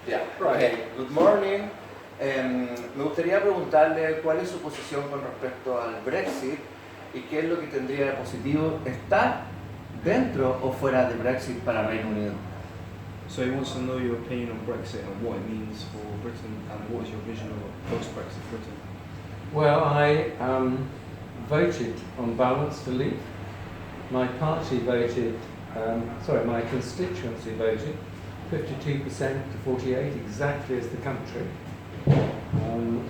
Yeah, right. Good morning. Me gustaría preguntarle cuál es su posición con respecto al Brexit y qué es lo que tendría de positivo estar dentro o fuera de Brexit para Reino Unido. So he wants to know your opinion on Brexit and what it means for Britain and what is your vision of post-Brexit Britain? Well, I voted on balance to leave. My party voted, my constituency voted 52% to 48, exactly as the country.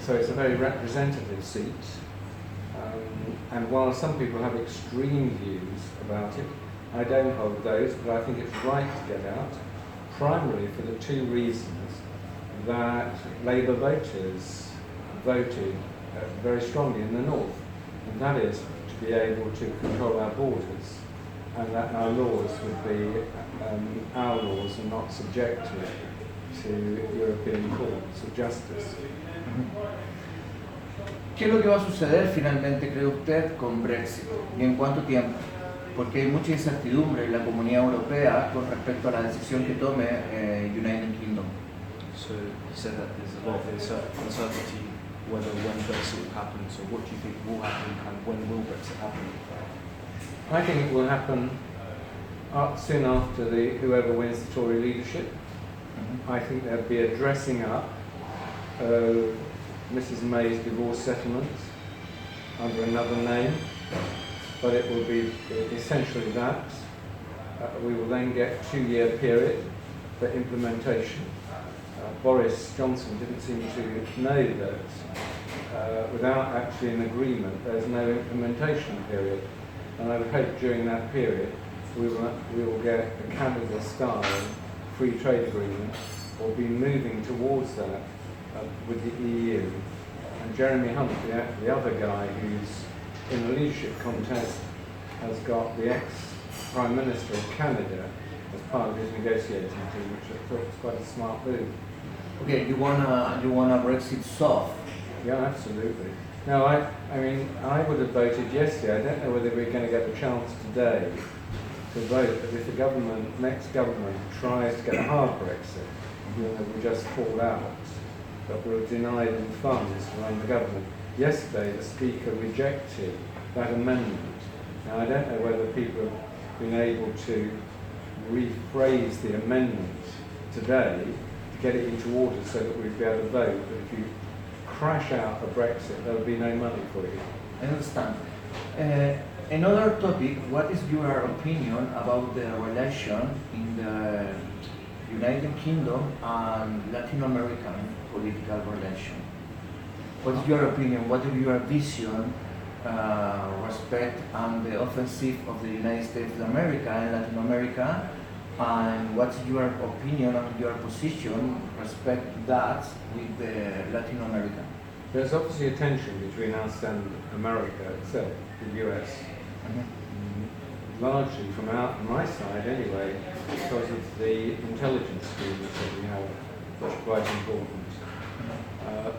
So it's a very representative seat. And while some people have extreme views about it, I don't hold those, but I think it's right to get out, primarily for the two reasons that Labour voters voted very strongly in the north, and that is to be able to control our borders, and that our laws would be our laws and not subjected to European courts of justice. ¿Qué es lo que va a suceder finalmente, cree usted, con Brexit? ¿Y en cuánto tiempo? Porque hay mucha incertidumbre en la comunidad europea con respecto a la decisión que tome United Kingdom. So he said that there's a lot of uncertainty whether when Brexit will happen. So what do you think will happen and when will Brexit happen? I think it will happen soon after whoever wins the Tory leadership. I think there'll be a dressing up of Mrs May's divorce settlement under another name, but it will be essentially that. We will then get a 2-year period for implementation. Boris Johnson didn't seem to know that without actually an agreement there's no implementation period, and I would hope during that period we will get a Canada-style free trade agreement or be moving towards that with the EU. And Jeremy Hunt, the other guy who's in the leadership contest, has got the ex-Prime Minister of Canada as part of his negotiating team, which I thought was quite a smart move. Okay, you want a Brexit soft? Yeah, absolutely. No, I mean, I would have voted yesterday. I don't know whether we're going to get the chance today to vote, but if the next government tries to get a hard Brexit, we just fall out, but we'll deny them funds to run the government. Yesterday, the Speaker rejected that amendment. Now, I don't know whether people have been able to rephrase the amendment today to get it into order so that we'd be able to vote, but if you crash out a Brexit, there will be no money for you. I understand. Another topic, what is your opinion about the relation in the United Kingdom and Latin American political relation? What is your opinion, what is your vision, respect and the offensive of the United States of America and Latin America, and what's your opinion and your position respect that with the Latin America? There's obviously a tension between us and America itself, the US. Largely from my side anyway, because of the intelligence schemes that we have, which are quite important.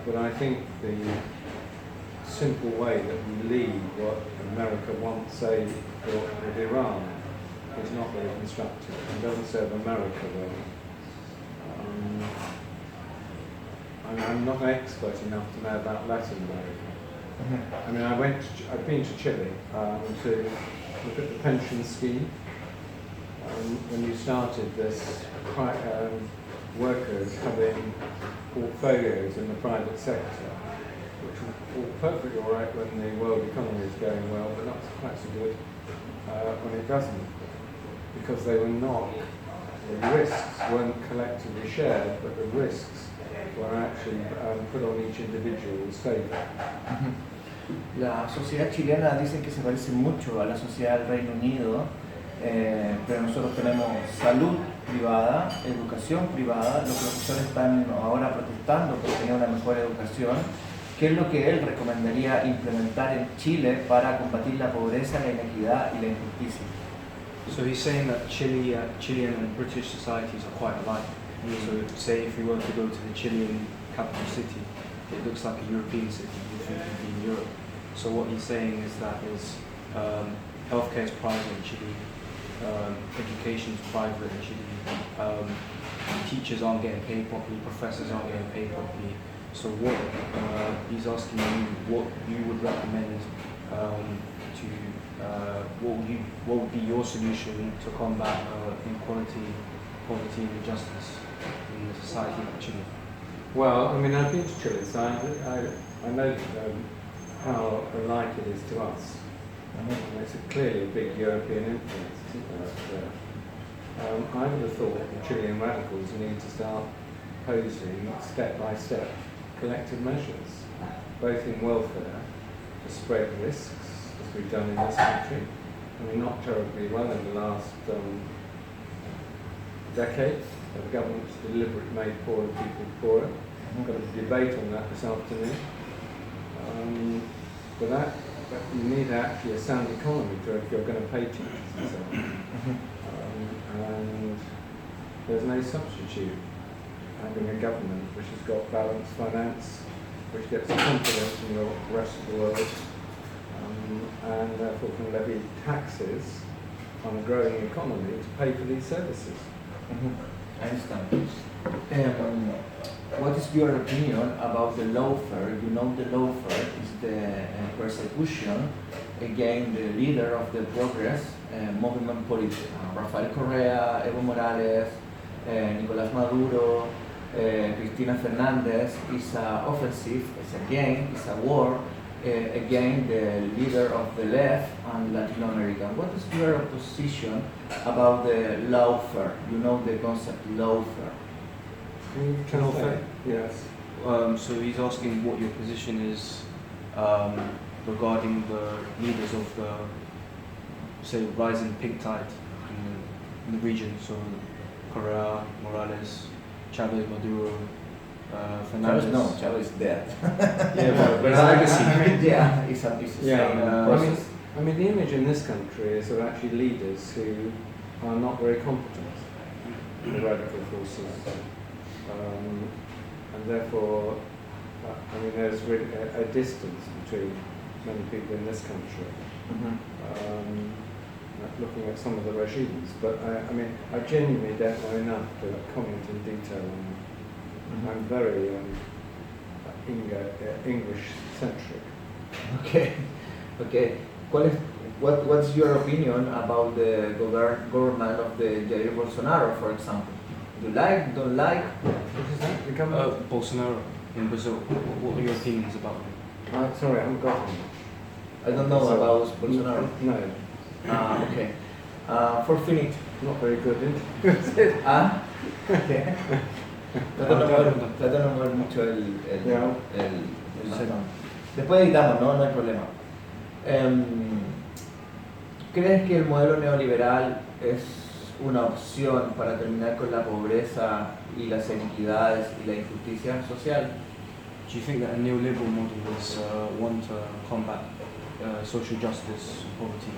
But I think the simple way that we lead what America wants, say, with Iran, is not very constructive and doesn't serve America well. I'm not an expert enough to know about Latin America. I mean, I've been to Chile to look at the pension scheme. When you started this, workers having portfolios in the private sector, which were perfectly all right when the world economy is going well, but not quite so good when it doesn't, because the risks weren't collectively shared, but the risks were actually put on each individual's table. La sociedad chilena dicen que se parece mucho a la sociedad del Reino Unido, pero nosotros tenemos salud privada, educación privada, los profesores están ahora protestando por tener una mejor educación. ¿Qué es lo que él recomendaría implementar en Chile para combatir la pobreza, la inequidad y la injusticia? So he's saying that Chilean and British societies are quite alike. So say if you were to go to the Chilean capital city, it looks like a European city, you think it'd be in Europe. So what he's saying is that healthcare is private in Chile, education is private in Chile, teachers aren't getting paid properly, professors aren't getting paid properly. So what he's asking you, what you would recommend what would be your solution to combat inequality, poverty, and injustice in the society of Chile? Well, I mean, I've been to Chile, so I know how alike it is to us. It's clearly a big European influence there. I would have thought the Chilean radicals need to start posing step-by-step collective measures, both in welfare, to spread risks, as we've done in this country. I mean, not terribly well in the last decade. The government's deliberately made poorer people poorer. We've got a debate on that this afternoon. But you need actually a sound economy if you're going to pay teachers and so on. And there's no substitute having a government which has got balanced finance, which gets confidence in the rest of the world, and therefore can levy taxes on a growing economy to pay for these services. I understand. What is your opinion about the lawfare? You know, the lawfare is the persecution against the leader of the progress movement political. Rafael Correa, Evo Morales, Nicolás Maduro, Cristina Fernández is an offensive, it's a war against the leader of the left and Latin America. What is your position about the lawfare? You know the concept lawfare. Translate? Yes. So he's asking what your position is regarding the leaders of the, say, rising pink tide in the region. So Correa, Morales, Chavez, Maduro, Fernandez. Chavez is dead. Yeah, but his legacy. Yeah, it's a process. I mean, the image in this country is of actually leaders who are not very competent, the radical forces. And therefore, I mean, there's really a distance between many people in this country, looking at some of the regimes. But I mean, I genuinely don't know enough to comment in detail on them. I'm very English-centric. Okay. What's your opinion about the government of the Jair Bolsonaro, for example? Do you like, don't like? What is that? The government? Bolsonaro in Brazil. What are your opinions about him? Sorry, I haven't got him. I don't know about Bolsonaro. No. Okay. For finish. Not very good, isn't it? Okay. Trata de no mover mucho el bastón. Después editamos, no hay problema. ¿Crees que el modelo neoliberal es una opción para terminar con la pobreza y las inequidades y la injusticia social? Do you think that a neoliberal model is one to combat social justice and poverty?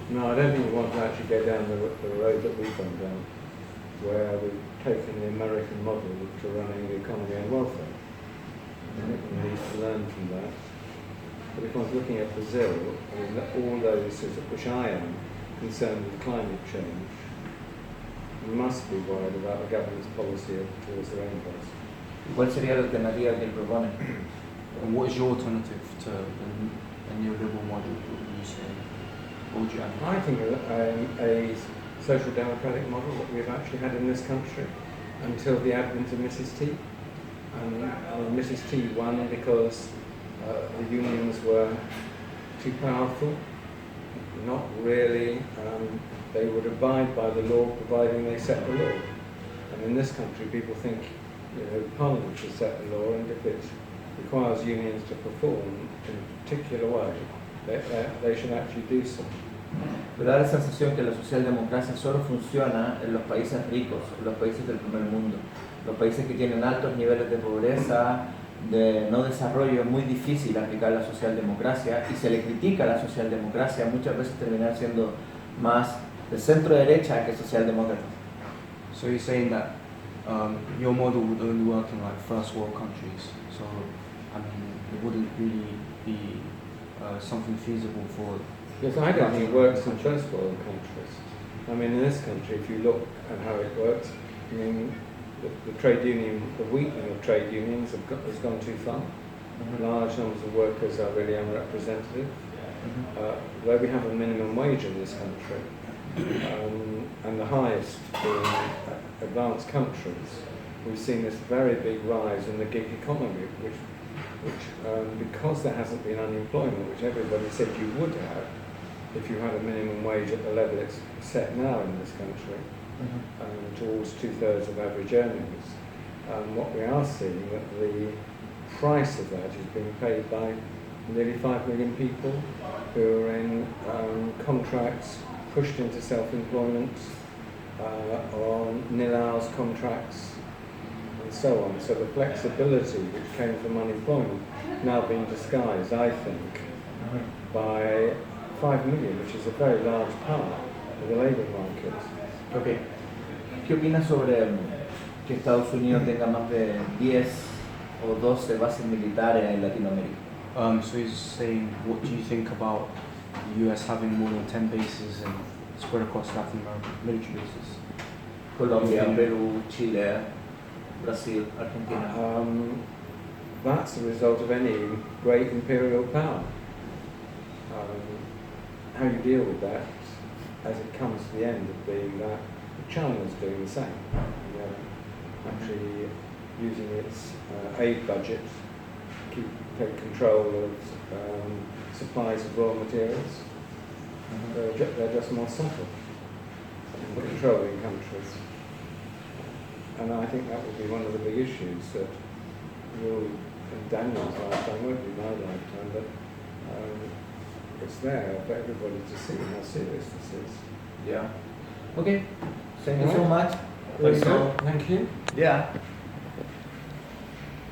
No, I don't think we want to actually go down the road that we've gone down, where we've taken the American model to running the economy and welfare. I think we need to learn from that. But if one's looking at Brazil, I mean, all those, which I am, concerned with climate change, must be worried about the government's policy towards their own base. ¿Cuál sería la alternativa que él propone? And what is your alternative to a neoliberal model? What would you say? What would you add? I think a social democratic model that we've actually had in this country until the advent of Mrs. T. And Mrs. T won because the unions were too powerful, not really. They would abide by the law providing they set the law. And in this country people think, Parliament should set the law, and if it requires unions to perform in a particular way, they should actually do so. Pero da la sensación que la socialdemocracia solo funciona en los países ricos, en los países del primer mundo. Los países que tienen altos niveles de pobreza, de no desarrollo, es muy difícil aplicar la socialdemocracia, y se le critica a la socialdemocracia muchas veces terminar siendo más de centro derecha que socialdemócrata. So you're saying that your model would only work in like first world countries. So I mean, it wouldn't really be something feasible for. Yes, I don't think it works in first world countries. I mean, in this country, if you look at how it works, I mean, the trade union, the weakening of trade unions has gone too far. Large numbers of workers are really unrepresented. Where we have a minimum wage in this country, and the highest in advanced countries, we've seen this very big rise in the gig economy, which because there hasn't been unemployment, which everybody said you would have if you had a minimum wage at the level it's set now in this country, towards 2/3 of average earnings. What we are seeing that the price of that is being paid by nearly 5 million people who are in contracts pushed into self-employment, on nil hours contracts, and so on. So the flexibility which came from unemployment now being disguised, I think, by 5 million, which is a very large part of the labour market. Okay. ¿Qué opinas sobre que Estados Unidos tenga más de 10 o 12 bases militares en Latinoamérica? So he's saying, what do you think about the US having more than 10 bases and spread across Latin America, military bases? Colombia, Perú, Chile, Brazil, Argentina. That's the result of any great imperial power. How you deal with that as it comes to the end of being that China's doing the same. Actually using its aid budget to take control of supplies of raw materials. They're just more subtle in controlling countries. And I think that will be one of the big issues that will, in Daniel's lifetime, won't be my lifetime, but it's there for everybody to see how serious this is. Yeah. Okay. Thank you so much. Very good. Thank you. Yeah.